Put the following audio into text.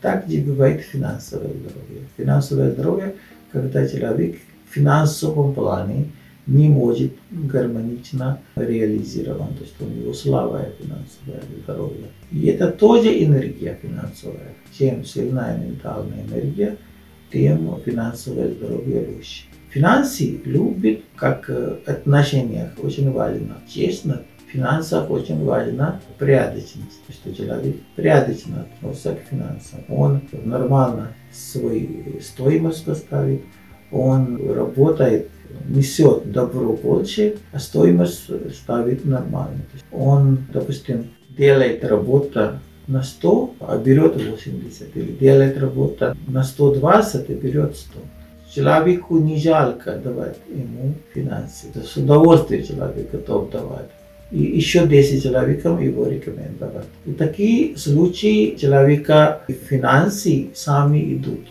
также бывает финансовое здоровье. Финансовое здоровье, когда человек в финансовом плане не может гармонично реализирован, то есть у него слабое финансовое здоровье. И это тоже энергия финансовая. Чем сильная ментальная энергия, тем финансовое здоровье лучше. Финансы любят, как в отношениях, очень важно. Честно, в финансах очень важна порядочность. То есть человек порядочно относится к финансам. Он нормально свою стоимость поставит, он работает, несет добро больше, а стоимость ставит нормально. Он, допустим, делает работу на 100, а берет 80, или делает работу на 120, а берет 100. Человеку не жалко давать ему финансы, с удовольствием человек готов давать. И еще 10 человекам его рекомендовать. И такие случаи человека финансы сами идут.